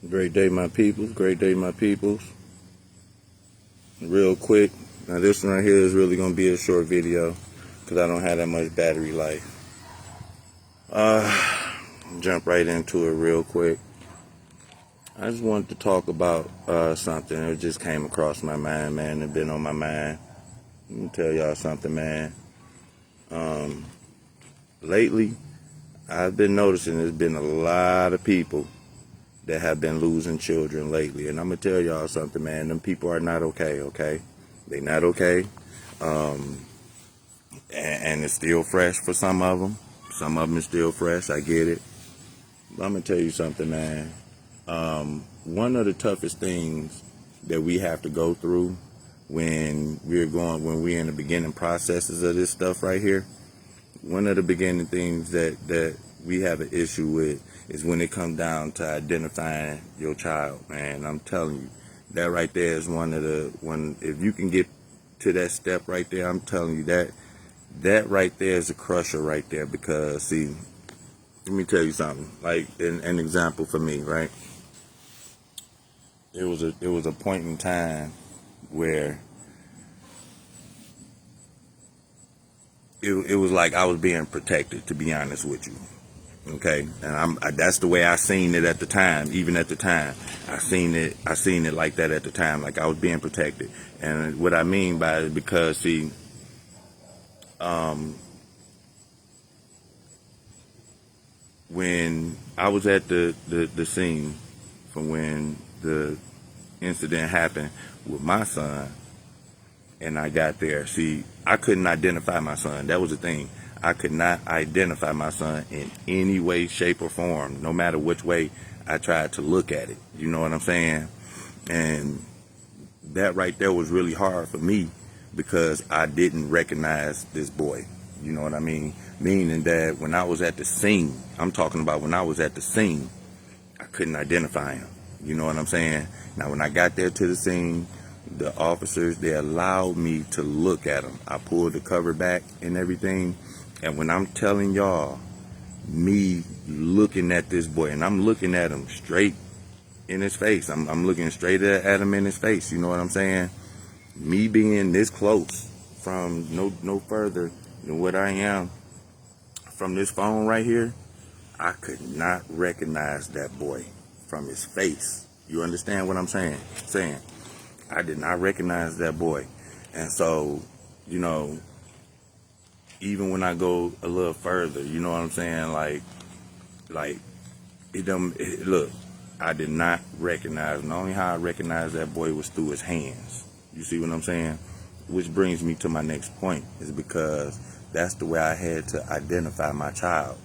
Great day, my peoples. Great day, my peoples. Real quick. Now, this one right here is really going to be a short video because I don't have that much battery life. Jump right into it real quick. I just wanted to talk about something that just came across my mind, man. It's been on my mind. Let me tell y'all something, man. Lately, I've been noticing there's been a lot of people that have been losing children lately. And I'm going to tell y'all something, man. Them people are not okay, okay? They not okay. And it's still fresh for some of them. Some of them is still fresh. I get it. But I'm going to tell you something, man. One of the toughest things that we have to go through when we're in the beginning processes of this stuff right here, one of the beginning things that we have an issue with is when it comes down to identifying your child, man. I'm telling you, that right there is if you can get to that step right there, I'm telling you that right there is a crusher right there. Because see, let me tell you something, like an example for me, right? It was a point in time where it was like I was being protected, to be honest with you. Okay, and that's the way I seen it at the time. Even at the time, I seen it like that at the time, like I was being protected. And what I mean by it, because see, when I was at the scene from when the incident happened with my son, and I got there, see, I couldn't identify my son. That was the thing. I could not identify my son in any way, shape, or form, no matter which way I tried to look at it. You know what I'm saying? And that right there was really hard for me because I didn't recognize this boy. You know what I mean? Meaning that when I was at the scene, I'm talking about when I was at the scene, I couldn't identify him. You know what I'm saying? Now, when I got there to the scene, the officers, they allowed me to look at him. I pulled the cover back and everything. And when I'm telling y'all, me looking at this boy, and I'm looking at him straight in his face. I'm looking straight at him in his face. You know what I'm saying? Me being this close from no further than what I am from this phone right here, I could not recognize that boy from his face. You understand what I'm saying? I did not recognize that boy. And so, you know, even when I go a little further, you know what I'm saying? Like look, I did not recognize, and the only how I recognized that boy was through his hands. You see what I'm saying? Which brings me to my next point, is because that's the way I had to identify my child.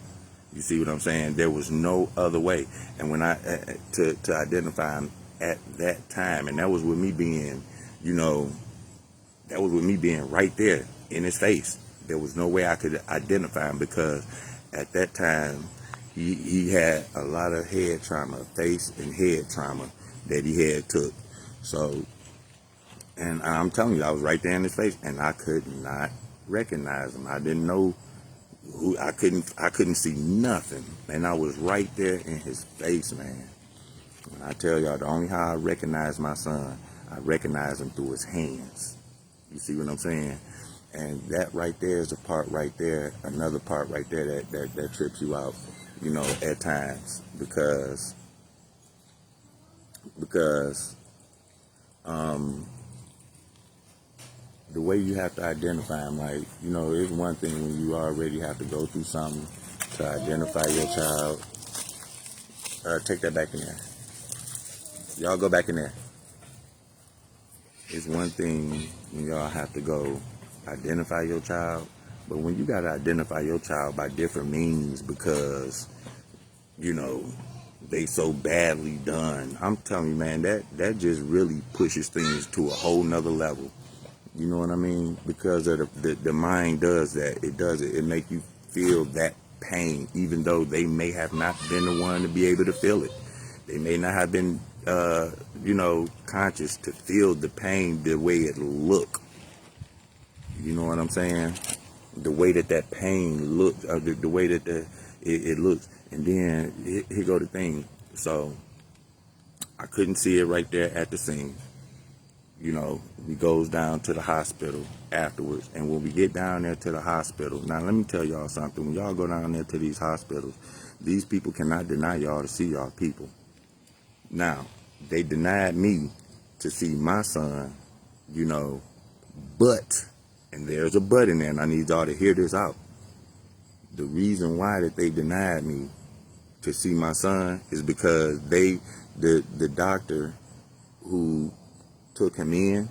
You see what I'm saying? There was no other way. And when to identify him at that time, and that was with me being, that was with me being right there in his face. There was no way I could identify him because at that time he had a lot of head trauma, face and head trauma that he had took. So, and I'm telling you, I was right there in his face, and I could not recognize him. I didn't know who. I couldn't see nothing, and I was right there in his face, man. When I tell y'all, the only how I recognize my son, I recognize him through his hands. You see what I'm saying? And that right there is a part right there, another part right there that trips you out, at times, because the way you have to identify them, like, it's one thing when you already have to go through something to identify your child. Take that back in there. Y'all go back in there. It's one thing when y'all have to go identify your child, but when you got to identify your child by different means because, they so badly done, I'm telling you, man, that just really pushes things to a whole nother level. You know what I mean? Because of the mind does that. It does it. It make you feel that pain, even though they may have not been the one to be able to feel it. They may not have been, conscious to feel the pain the way it look. You know what I'm saying? The way that pain looks, the way that it looks. And then here go the thing. So I couldn't see it right there at the scene. We goes down to the hospital afterwards. And when we get down there to the hospital, now let me tell y'all something. When y'all go down there to these hospitals, these people cannot deny y'all to see y'all people. Now, they denied me to see my son, but, and there's a but in there, and I need y'all to hear this out. The reason why that they denied me to see my son is because the doctor who took him in,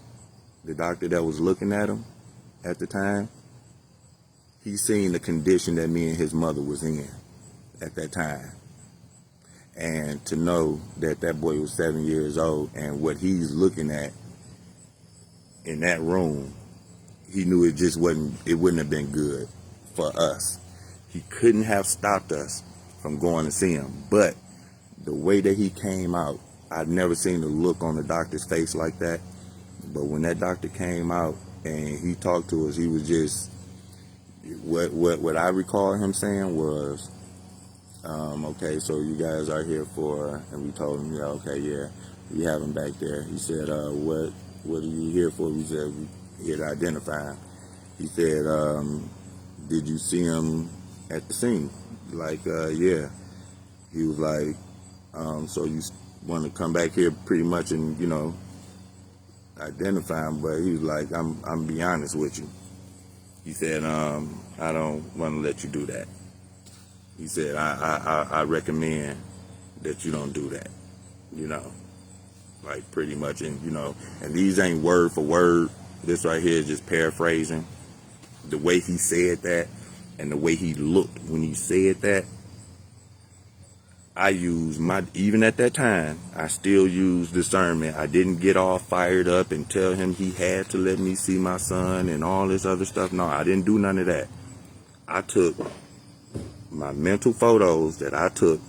the doctor that was looking at him at the time, he seen the condition that me and his mother was in at that time. And to know that that boy was 7 years old and what he's looking at in that room, he knew it wouldn't have been good for us. He couldn't have stopped us from going to see him. But the way that he came out, I've never seen the look on the doctor's face like that. But when that doctor came out and he talked to us, he was just, what I recall him saying was, okay, so you guys are here for, and we told him, yeah, okay, yeah, we have him back there. He said, what are you here for? We said, we're here to identify him. He said, did you see him at the scene? Like, yeah. He was like, so you want to come back here pretty much and, identify him, but he was like, I'm be honest with you. He said, I don't want to let you do that. He said, I recommend that you don't do that, like pretty much. And, and these ain't word for word. This right here is just paraphrasing. The way he said that and the way he looked when he said that, even at that time, I still used discernment. I didn't get all fired up and tell him he had to let me see my son and all this other stuff. No, I didn't do none of that. I took my mental photos that I took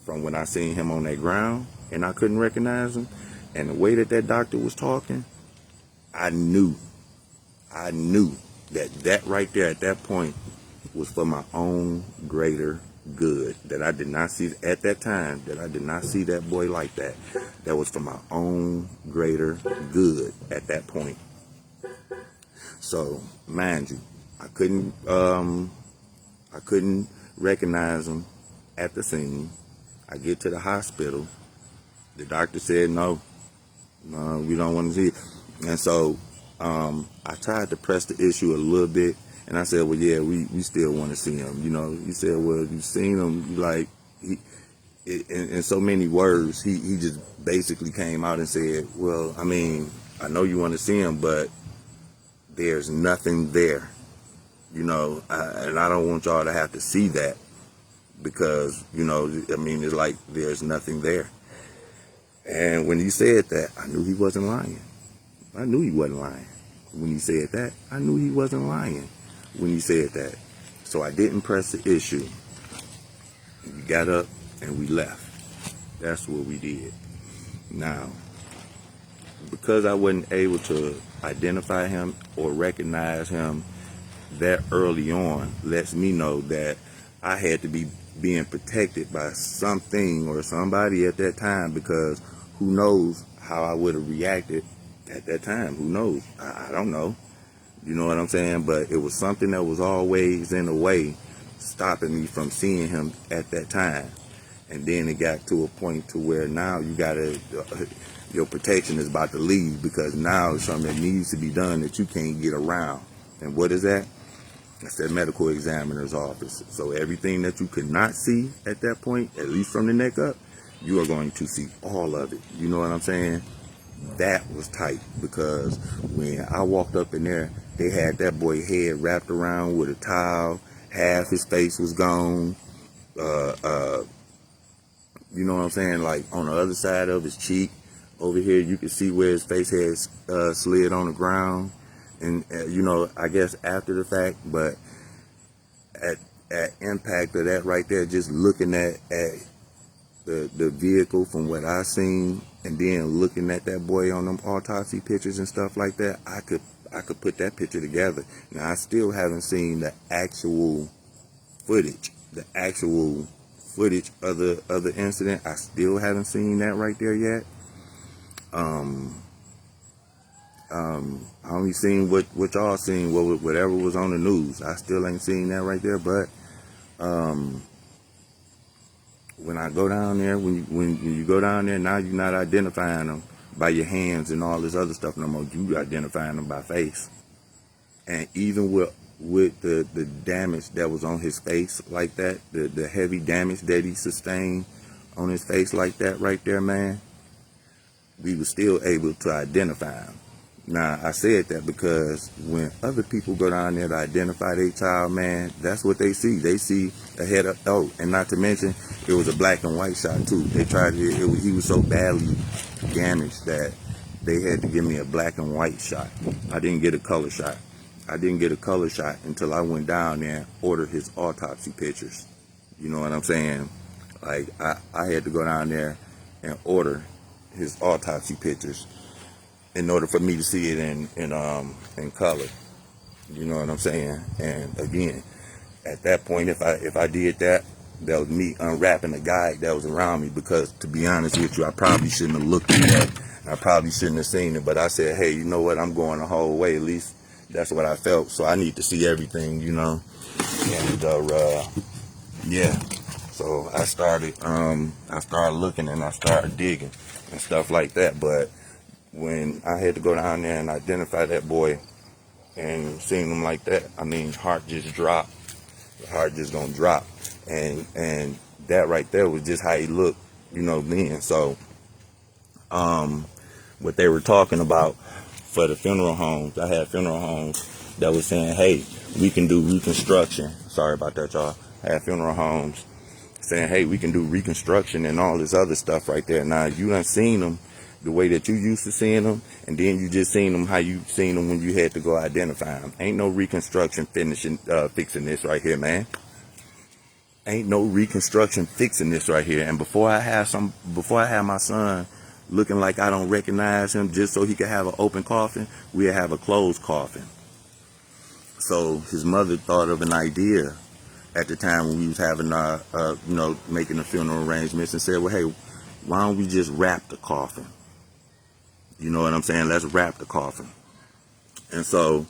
from when I seen him on that ground and I couldn't recognize him. And the way that doctor was talking, I knew that right there at that point was for my own greater good. That I did not see at that time, that I did not see that boy like that. That was for my own greater good at that point. So, mind you, I couldn't recognize him at the scene. I get to the hospital. The doctor said, no, we don't want to see it. And so I tried to press the issue a little bit. And I said, well, yeah, we still want to see him. He said, well, you've seen him. Like, in so many words, he just basically came out and said, well, I mean, I know you want to see him, but there's nothing there. And I don't want y'all to have to see that because, it's like there's nothing there. And when he said that, I knew he wasn't lying. I knew he wasn't lying. When he said that, I knew he wasn't lying when he said that. So I didn't press the issue. We got up and we left. That's what we did. Now, because I wasn't able to identify him or recognize him that early on, lets me know that I had to be being protected by something or somebody at that time, because who knows how I would have reacted at that time. Who knows? I don't know. You know what I'm saying? But it was something that was always in the way, stopping me from seeing him at that time. And then it got to a point to where now your protection is about to leave, because now it's something that needs to be done that you can't get around. And what is that? That's that medical examiner's office. So everything that you could not see at that point, at least from the neck up, you are going to see all of it. You know what I'm saying? That was tight, because when I walked up in there, they had that boy head wrapped around with a towel. Half his face was gone. You know what I'm saying? Like on the other side of his cheek, over here, you can see where his face had slid on the ground. And, I guess after the fact, but at impact of that right there, just looking at the vehicle from what I seen, and then looking at that boy on them autopsy pictures and stuff like that, I could put that picture together. Now, I still haven't seen the actual footage, the actual footage of the incident. I still haven't seen that right there yet. I only seen what y'all seen, whatever was on the news. I still ain't seen that right there. But when I go down there, when you go down there, now you're not identifying them by your hands and all this other stuff no more. You identifying them by face. And even with the damage that was on his face like that, the heavy damage that he sustained on his face like that right there, man, we were still able to identify him. Now, I said that because when other people go down there to identify their child, man, that's what they see. They see a head up. Oh, and not to mention, it was a black and white shot, too. They tried to, he was so badly damaged that they had to give me a black and white shot. I didn't get a color shot. I didn't get a color shot until I went down there and ordered his autopsy pictures. You know what I'm saying? Like, I had to go down there and order his autopsy pictures in order for me to see it in color. You know what I'm saying? And again, at that point, if I did that, that was me unwrapping the guide that was around me, because to be honest with you, I probably shouldn't have looked at that. I probably shouldn't have seen it, but I said, hey, you know what? I'm going the whole way. At least that's what I felt. So I need to see everything, you know. And yeah. So I started looking and I started digging and stuff like that. But when I had to go down there and identify that boy and seeing him like that, I mean, heart just dropped. The heart just gonna drop. And that right there was just how he looked, you know, then. So what they were talking about for the funeral homes, I had funeral homes that was saying, hey, we can do reconstruction. Sorry about that, y'all. I had funeral homes saying, hey, we can do reconstruction and all this other stuff right there. Now, you done seen them the way that you used to seeing them, and then you just seen them how you seen them when you had to go identify them. Ain't no reconstruction fixing this right here, man. Ain't no reconstruction fixing this right here. And before I have my son looking like I don't recognize him just so he could have an open coffin, we'll have a closed coffin. So his mother thought of an idea at the time when we was having making the funeral arrangements, and said, well, hey, why don't we just wrap the coffin? You know what I'm saying? Let's wrap the coffin. And so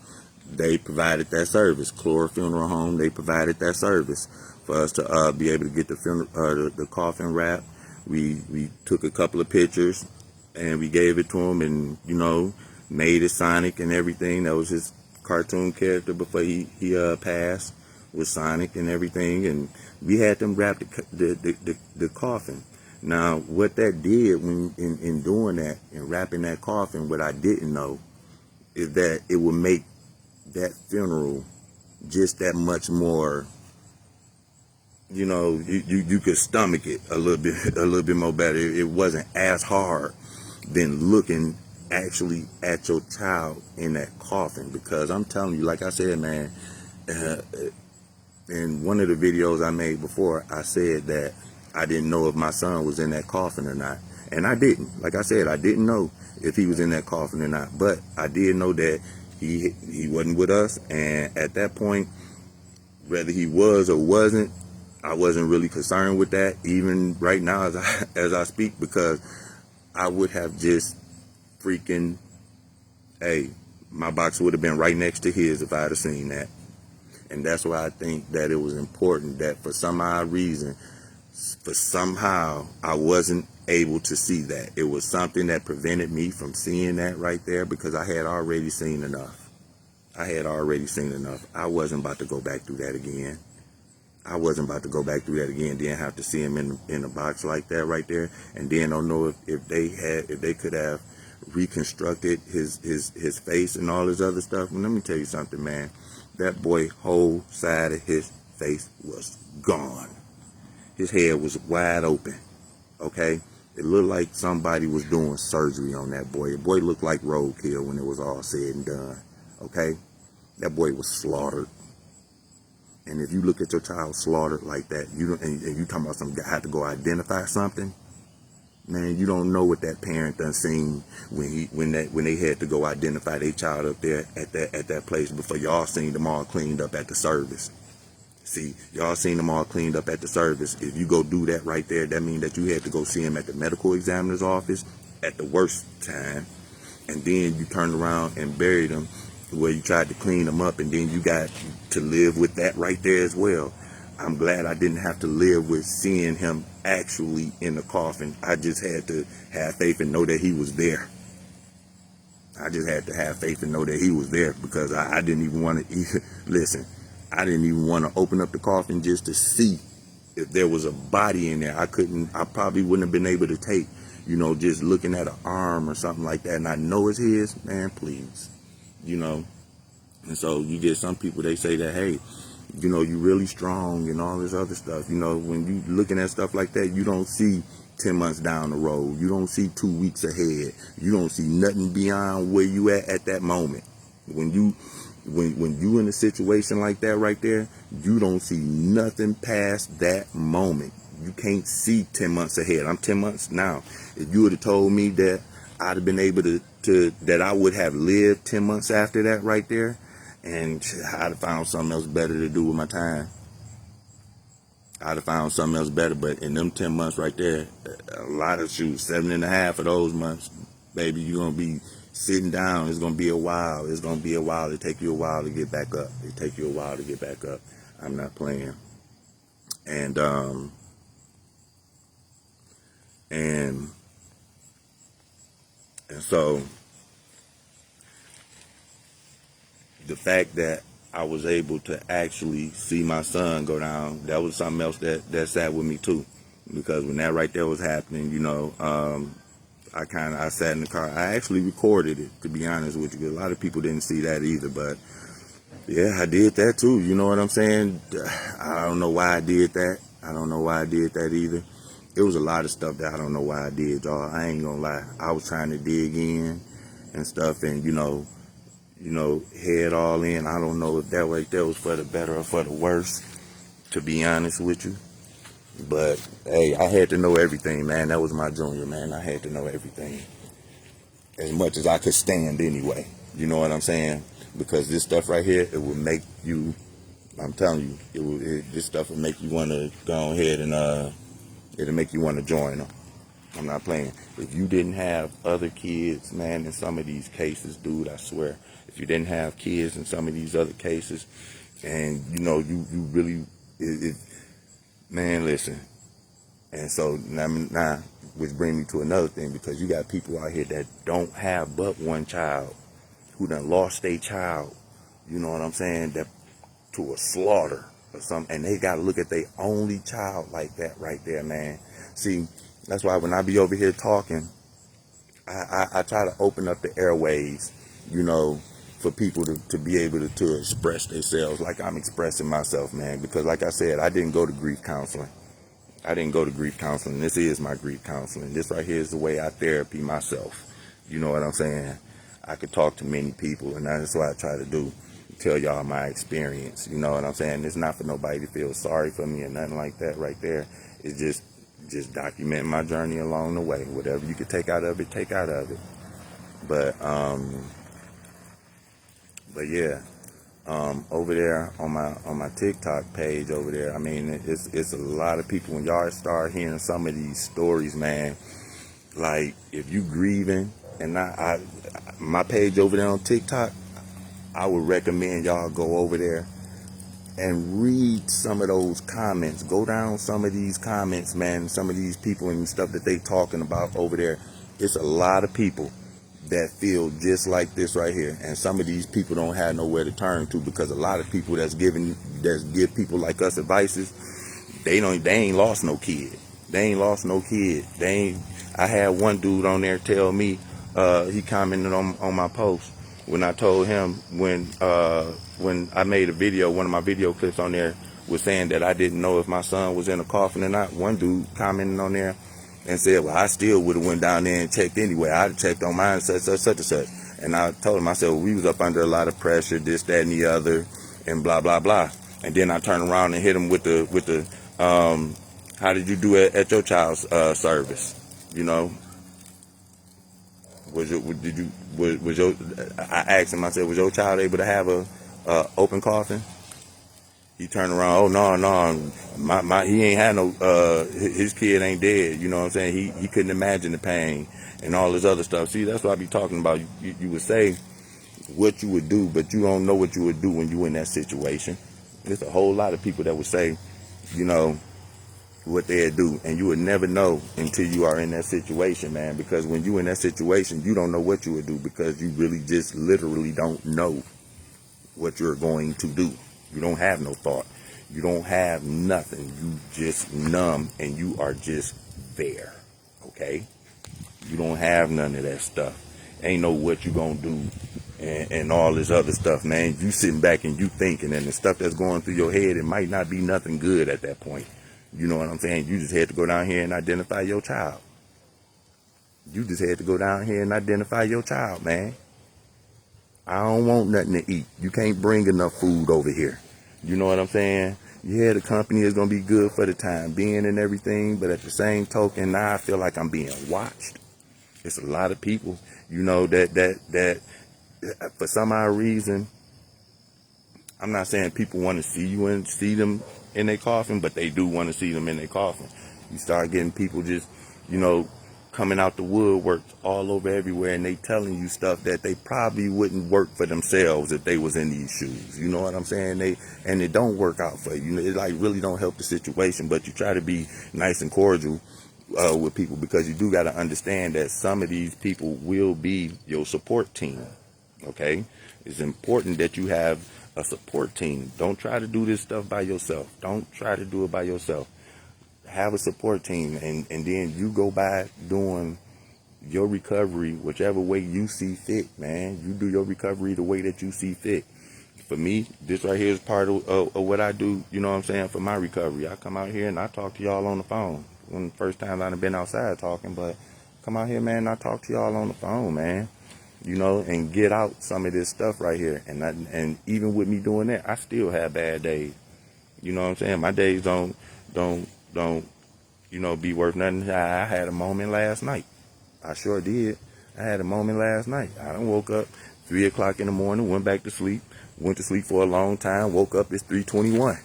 they provided that service. Clora Funeral Home, they provided that service for us to be able to get the coffin wrapped. We took a couple of pictures and we gave it to him, and, you know, made it Sonic and everything. That was his cartoon character before he passed, with Sonic and everything. And we had them wrap the coffin. Now, what that did when in doing that and wrapping that coffin, what I didn't know is that it would make that funeral just that much more, you know, you could stomach it a little bit more better. It wasn't as hard than looking actually at your child in that coffin, because I'm telling you, like I said, man, in one of the videos I made before, I said that I didn't know if my son was in that coffin or not. And I didn't. Like I said, I didn't know if he was in that coffin or not. But I did know that he wasn't with us. And at that point, whether he was or wasn't, I wasn't really concerned with that, even right now as I speak, because I would have just freaking, hey, my box would have been right next to his if I had seen that. And that's why I think that it was important that for some odd reason, somehow I wasn't able to see that. It was something that prevented me from seeing that right there, because I had already seen enough. I wasn't about to go back through that again. Then have to see him in a box like that right there, and then don't know if they could have reconstructed his face and all this other stuff. And let me tell you something, man. That boy, whole side of his face was gone. His head was wide open, okay? It looked like somebody was doing surgery on that boy. The boy looked like roadkill when it was all said and done, okay? That boy was slaughtered. And if you look at your child slaughtered like that, and you talking about some guy had to go identify something, man, you don't know what that parent done seen when they had to go identify their child up there at that place before y'all seen them all cleaned up at the service. See, y'all seen them all cleaned up at the service. If you go do that right there, that means that you had to go see him at the medical examiner's office at the worst time. And then you turned around and buried him where you tried to clean him up. And then you got to live with that right there as well. I'm glad I didn't have to live with seeing him actually in the coffin. I just had to have faith and know that he was there. I just had to have faith and know that he was there, because I didn't even want to listen. I didn't even want to open up the coffin just to see if there was a body in there. I probably wouldn't have been able to take, just looking at an arm or something like that. And I know it's his, man, please, And so you get some people, they say that, hey, you're really strong and all this other stuff. When you looking at stuff like that, you don't see 10 months down the road. You don't see 2 weeks ahead. You don't see nothing beyond where you at that moment. When you in a situation like that right there, you don't see nothing past that moment. You can't see 10 months ahead. I'm 10 months now. If you would have told me that I'd have been able to that I would have lived 10 months after that right there, and I'd have found something else better to do with my time. I'd have found something else better. But in them 10 months right there, a lot of 7.5 of those months, baby, you're going to be sitting down. It's going to be a while. It's going to be a while. It take you a while to get back up. It take you a while to get back up. I'm not playing. And so the fact that I was able to actually see my son go down, that was something else that sat with me too. Because when that right there was happening, I sat in the car. I actually recorded it, to be honest with you, because a lot of people didn't see that either. But yeah, I did that too. You know what I'm saying? I don't know why I did that. I don't know why I did that either. It was a lot of stuff that I don't know why I did, y'all. I ain't gonna lie. I was trying to dig in and stuff, and head all in. I don't know if that right there was for the better or for the worse, to be honest with you. But hey, I had to know everything, man. That was my junior, man. I had to know everything, as much as I could stand anyway. You know what I'm saying? Because this stuff right here, it will make you, I'm telling you, this stuff will make you want to go ahead and it'll make you want to join them. I'm not playing. If you didn't have other kids, man, in some of these cases, dude, I swear, if you didn't have kids in some of these other cases, and you really, man, listen. And so now, which brings me to another thing, because you got people out here that don't have but one child, who done lost their child, you know what I'm saying, that to a slaughter or something, and they got to look at their only child like that right there, man. See, that's why when I be over here talking, I try to open up the airways, for people to be able to express themselves like I'm expressing myself, man. Because like I said, I didn't go to grief counseling. This is my grief counseling. This right here is the way I therapy myself. You know what I'm saying? I could talk to many people, and that's what I try to do. Tell y'all my experience. You know what I'm saying? It's not for nobody to feel sorry for me or nothing like that right there. It's just document my journey along the way. Whatever you could take out of it, take out of it. But yeah, over there on my TikTok page over there, I mean, it's a lot of people. When y'all start hearing some of these stories, man, like if you grieving, and my page over there on TikTok, I would recommend y'all go over there and read some of those comments. Go down some of these comments, man. Some of these people and stuff that they talking about over there. It's a lot of people that feel just like this right here, and some of these people don't have nowhere to turn to, because a lot of people that give people like us advices, they ain't lost no kid. I had one dude on there tell me, he commented on my post when I told him, when I made a video, one of my video clips on there was saying that I didn't know if my son was in a coffin or not. One dude commented on there and said, well, I still would have went down there and checked anyway. I'd have checked on mine, such and such. And I told him, I said, well, we was up under a lot of pressure, this, that, and the other, and blah, blah, blah. And then I turned around and hit him with the how did you do it at your child's service? I asked him, I said, was your child able to have a open coffin? He turned around, oh no, he ain't had no his kid ain't dead, you know what I'm saying? He couldn't imagine the pain and all this other stuff. See, that's what I be talking about. You would say what you would do, but you don't know what you would do when you in that situation. There's a whole lot of people that would say, you know, what they'd do, and you would never know until you are in that situation, man, because when you in that situation, you don't know what you would do, because you really just literally don't know what you're going to do. You don't have no thought. You don't have nothing. You just numb, and you are just there. Okay? You don't have none of that stuff. Ain't know what you gonna do and all this other stuff, man. You sitting back and you thinking, and the stuff that's going through your head, it might not be nothing good at that point. You know what I'm saying? You just had to go down here and identify your child. You just had to go down here and identify your child, man. I don't want nothing to eat. You can't bring enough food over here. You know what I'm saying? Yeah, the company is going to be good for the time being and everything, but at the same token, now I feel like I'm being watched. It's a lot of people, you know, that for some odd reason, I'm not saying people want to see you and see them in their coffin, but they do want to see them in their coffin. You start getting people just, you know, coming out the woodwork all over everywhere, and they telling you stuff that they probably wouldn't work for themselves if they was in these shoes. You know what I'm saying? And it don't work out for you. You know, it like really don't help the situation, but you try to be nice and cordial with people, because you do got to understand that some of these people will be your support team. Okay? It's important that you have a support team. Don't try to do this stuff by yourself. Don't try to do it by yourself. Have a support team, and then you go by doing your recovery whichever way you see fit, man. You do your recovery the way that you see fit. For me, this right here is part of what I do, you know what I'm saying, for my recovery. I come out here and I talk to y'all on the phone. One of the first times I've been outside talking, but come out here, man, and I talk to y'all on the phone, man. You know, and get out some of this stuff right here. And even with me doing that, I still have bad days. You know what I'm saying? My days don't, you know, be worth nothing. I had a moment last night. I sure did. I had a moment last night. I done woke up 3 o'clock in the morning, went back to sleep, went to sleep for a long time, woke up, it's 3:21.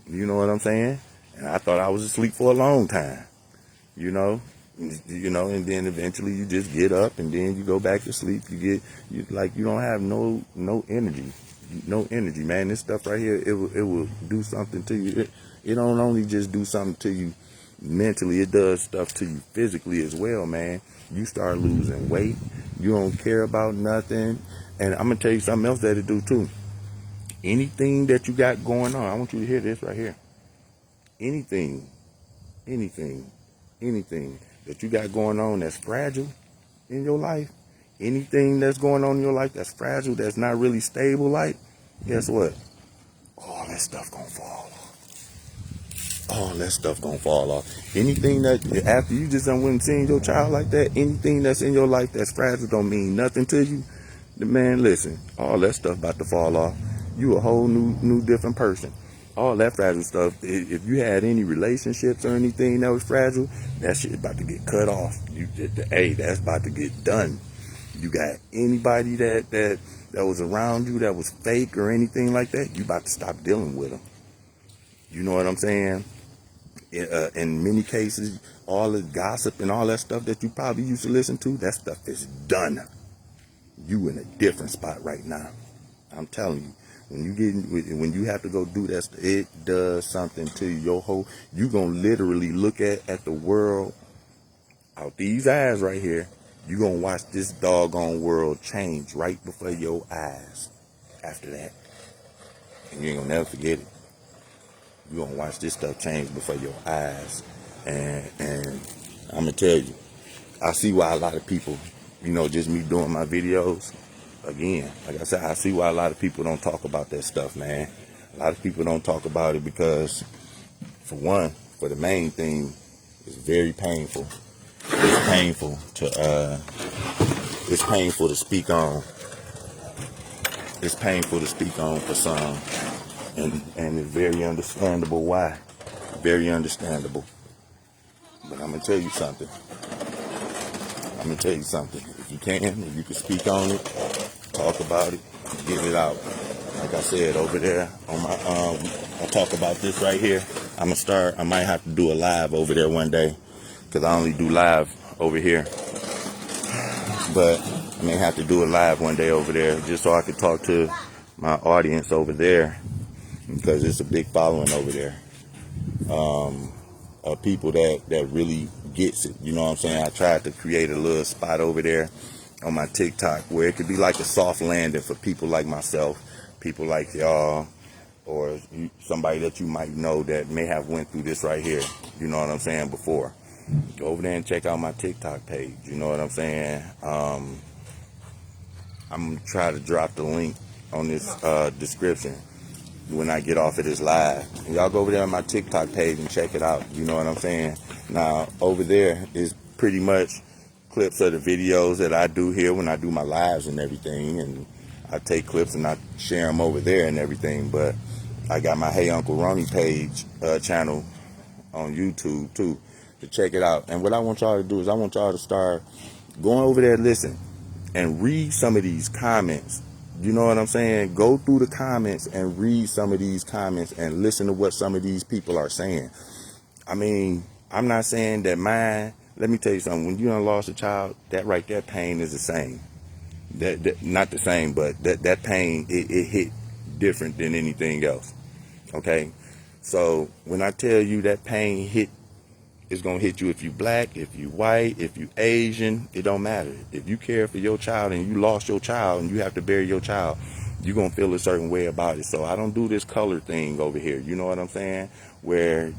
You know what I'm saying? And I thought I was asleep for a long time. You know, and then eventually you just get up and then you go back to sleep. You don't have no energy, man. This stuff right here, it will do something to you. It don't only just do something to you mentally, it does stuff to you physically as well, man. You start losing weight. You don't care about nothing. And I'm gonna tell you something else that it do too. Anything that you got going on, I want you to hear this right here. Anything that you got going on that's fragile in your life, anything that's going on in your life that's fragile, that's not really stable, like, guess what? All that stuff gonna fall off. All that stuff gonna fall off. Anything that, after you just done went and seen your child like that, anything that's in your life that's fragile don't mean nothing to you. Man, listen, all that stuff about to fall off. You a whole new different person. All that fragile stuff, if you had any relationships or anything that was fragile, that shit about to get cut off. Hey, that's about to get done. You got anybody that was around you that was fake or anything like that, you about to stop dealing with them. You know what I'm saying? In many cases, all the gossip and all that stuff that you probably used to listen to, that stuff is done. You in a different spot right now. I'm telling you. When you have to go do that, it does something to your whole. You gonna literally look at the world out these eyes right here. You gonna watch this doggone world change right before your eyes. After that, and you ain't gonna never forget it. You gonna watch this stuff change before your eyes, and I'm gonna tell you, I see why a lot of people, you know, just me doing my videos. Again, like I said, I see why a lot of people don't talk about that stuff, man. A lot of people don't talk about it because, for one, for the main thing, it's very painful. It's painful to speak on. It's painful to speak on for some, and it's very understandable why. Very understandable. But I'm gonna tell you something. If you can speak on it, talk about it, get it out. like I said, over there on my I talk about this right here. I might have to do a live over there one day, because I only do live over here. But I may have to do a live one day over there, just so I can talk to my audience over there, because it's a big following over there. Of people that really gets it. You know what I'm saying? I tried to create a little spot over there on my TikTok where it could be like a soft landing for people like myself, people like y'all, or somebody that you might know that may have went through this right here. You know what I'm saying? Before. Go over there and check out my TikTok page. You know what I'm saying? I'm going to try to drop the link on this description when I get off of this live. And y'all go over there on my TikTok page and check it out. You know what I'm saying? Now, over there is pretty much clips of the videos that I do here when I do my lives and everything. And I take clips and I share them over there and everything. But I got my Hey Uncle Ronnie page channel on YouTube too, to check it out. And what I want y'all to do is I want y'all to start going over there, listen, and read some of these comments. You know what I'm saying? Go through the comments and read some of these comments and listen to what some of these people are saying. I mean, I'm not saying that mine, let me tell you something, when you done lost a child, that right there pain is the same. That not the same, but that pain, it hit different than anything else. Okay? So when I tell you that pain hit, it's going to hit you if you black, if you white, if you Asian, it don't matter. If you care for your child and you lost your child and you have to bury your child, you're going to feel a certain way about it. So I don't do this color thing over here. You know what I'm saying? Where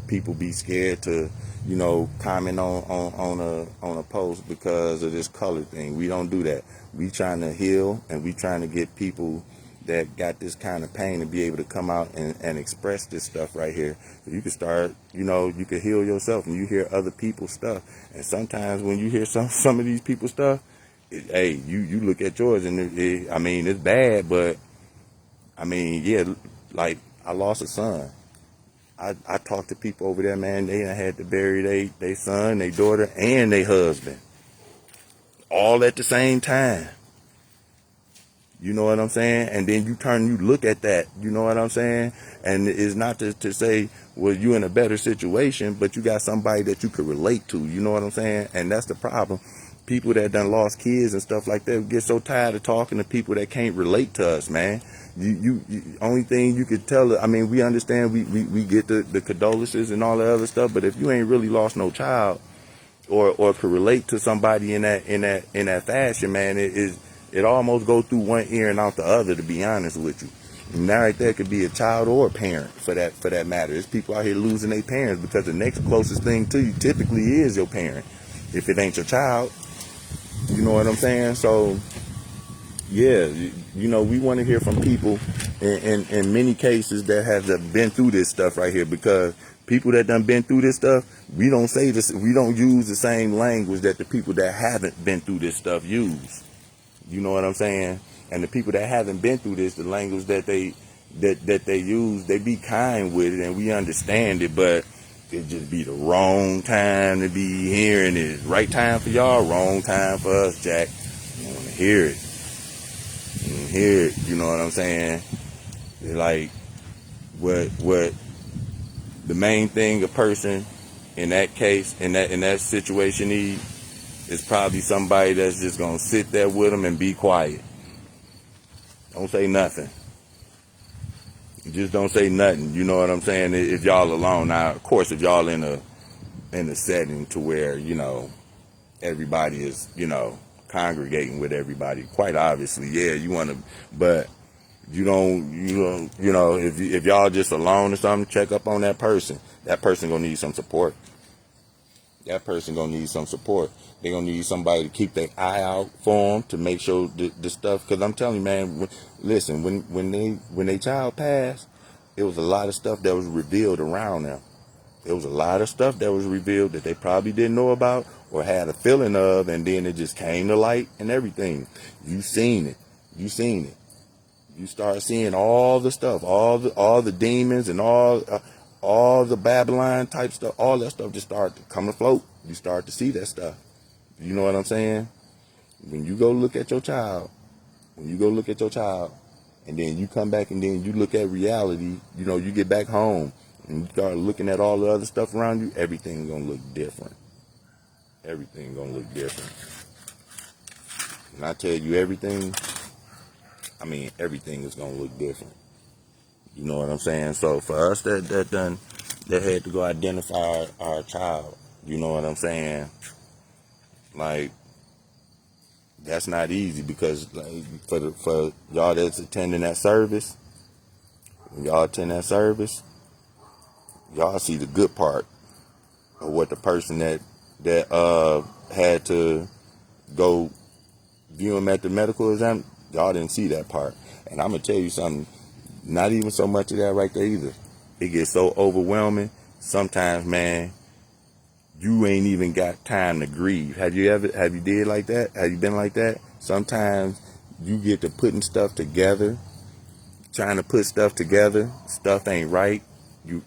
people be scared to, you know, comment on a post because of this color thing. We don't do that. We trying to heal, and we trying to get people that got this kind of pain to be able to come out and express this stuff right here. So you can start, you know, you can heal yourself, and you hear other people's stuff. And sometimes when you hear some of these people's stuff, hey, you look at yours and I mean, it's bad, but I mean, yeah, like I lost a son. I talked to people over there, man. They had to bury they son, their daughter, and their husband, all at the same time. You know what I'm saying? And then you look at that, you know what I'm saying? And it's not to say, well, you in a better situation, but you got somebody that you could relate to, you know what I'm saying? And that's the problem. People that done lost kids and stuff like that get so tired of talking to people that can't relate to us, man. You only thing you could tell, I mean, we understand, we get the condolences and all that other stuff, but if you ain't really lost no child or could relate to somebody in that fashion, man, it almost go through one ear and out the other, to be honest with you. And that right there could be a child or a parent, for that matter. There's people out here losing their parents because the next closest thing to you typically is your parent, if it ain't your child. You know what I'm saying? So, yeah, you know, we want to hear from people in many cases that have been through this stuff right here, because people that done been through this stuff, we don't say this, we don't use the same language that the people that haven't been through this stuff use. You know what I'm saying? And the people that haven't been through this, the language that they use, they be kind with it, and we understand it, but it just be the wrong time to be hearing it. Right time for y'all, wrong time for us, Jack. You want to hear it. You know what I'm saying? Like, what the main thing a person in that case, in that situation needs, is probably somebody that's just gonna sit there with them and be quiet. Don't say nothing. Just don't say nothing. You know what I'm saying? If y'all alone. Now, of course, if y'all in a setting to where, you know, everybody is, you know, congregating with everybody, quite obviously, yeah, you want to, but you know, if y'all just alone or something, check up on that person. That person gonna need some support. That person gonna need some support. They're gonna need somebody to keep their eye out for them, to make sure the stuff. Because I'm telling you, man, listen, when they child passed, it was a lot of stuff that was revealed around them. There was a lot of stuff that was revealed that they probably didn't know about or had a feeling of, and then it just came to light and everything. You seen it. You start seeing all the stuff, all the demons and all the Babylon type stuff. All that stuff just started to come afloat. You start to see that stuff. You know what I'm saying? When you go look at your child, And then you come back and then you look at reality, you know, you get back home and you start looking at all the other stuff around you, everything's gonna look different. Everything's gonna look different. And I tell you everything, I mean everything is gonna look different. You know what I'm saying? So for us that had to go identify our child, you know what I'm saying? Like, that's not easy, because like for y'all that's attending that service, when y'all attend that service, y'all see the good part of what the person that had to go view him at the medical exam, y'all didn't see that part. And I'm gonna tell you something, not even so much of that right there either. It gets so overwhelming sometimes, man. You ain't even got time to grieve. Have you did like that? Have you been like that? Sometimes you get to putting stuff together, trying to put stuff together, stuff ain't right.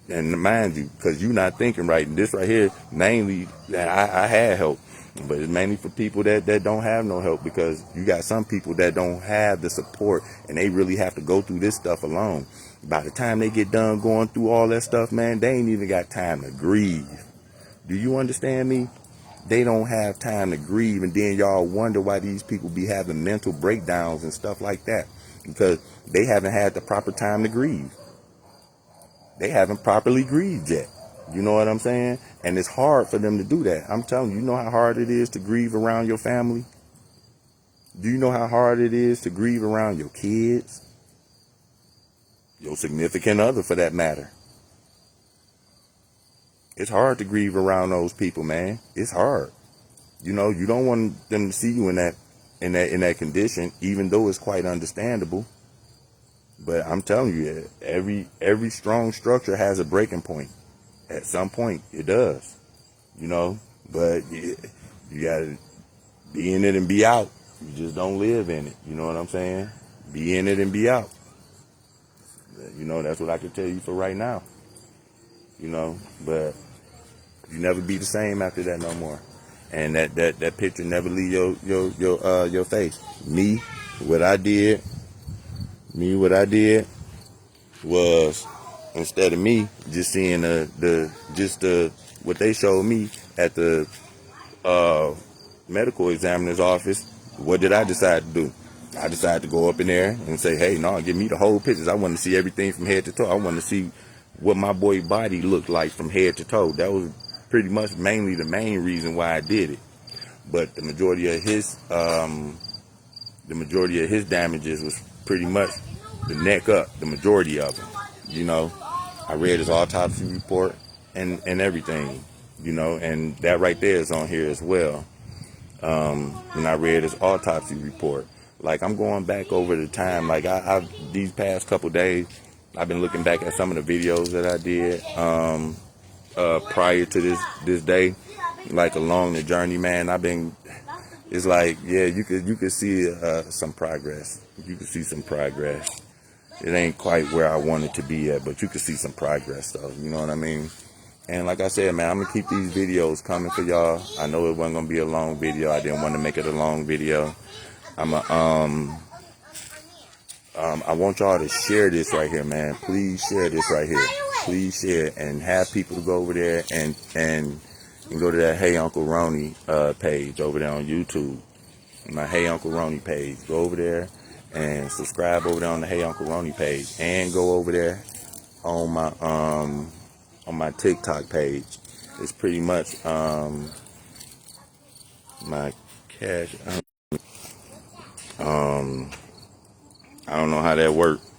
And mind you, because you're not thinking right. And this right here, mainly, I had help, but it's mainly for people that don't have no help, because you got some people that don't have the support and they really have to go through this stuff alone. By the time they get done going through all that stuff, man, they ain't even got time to grieve. Do you understand me? They don't have time to grieve, and then y'all wonder why these people be having mental breakdowns and stuff like that, because they haven't had the proper time to grieve. They haven't properly grieved yet. You know what I'm saying? And it's hard for them to do that. I'm telling you, you know how hard it is to grieve around your family? Do you know how hard it is to grieve around your kids? Your significant other, for that matter. It's hard to grieve around those people, man. It's hard. You know, you don't want them to see you in that condition, even though it's quite understandable. But I'm telling you, every strong structure has a breaking point. At some point, it does. You know, but you gotta be in it and be out. You just don't live in it. You know what I'm saying? Be in it and be out. You know, that's what I can tell you for right now. You know, but you never be the same after that no more. And that picture never leave your face. What I did was, instead of me just seeing what they showed me at the medical examiner's office, what did I decide to do? I decided to go up in there and say, hey, no, give me the whole pictures. I want to see everything from head to toe. I want to see what my boy's body looked like from head to toe. That was pretty much mainly the main reason why I did it. But the majority of his damages was pretty much the neck up, the majority of them. You know, I read his autopsy report and everything, you know, and that right there is on here as well. And I read his autopsy report. Like, I'm going back over the time, like I've these past couple days, I've been looking back at some of the videos that I did prior to this day, like along the journey, man. It's like, yeah, you could see some progress. You could see some progress. It ain't quite where I want it to be at, but you could see some progress though. You know what I mean? And like I said, man, I'm gonna keep these videos coming for y'all. I know it wasn't gonna be a long video. I didn't want to make it a long video. I want y'all to share this right here, man. Please share this right here. Please share it and have people to go over there and go to that Hey Uncle Ronnie page over there on YouTube. My Hey Uncle Ronnie page. Go over there and subscribe over there on the Hey Uncle Ronnie page, and go over there on my TikTok page. It's pretty much my cash. I don't know how that works.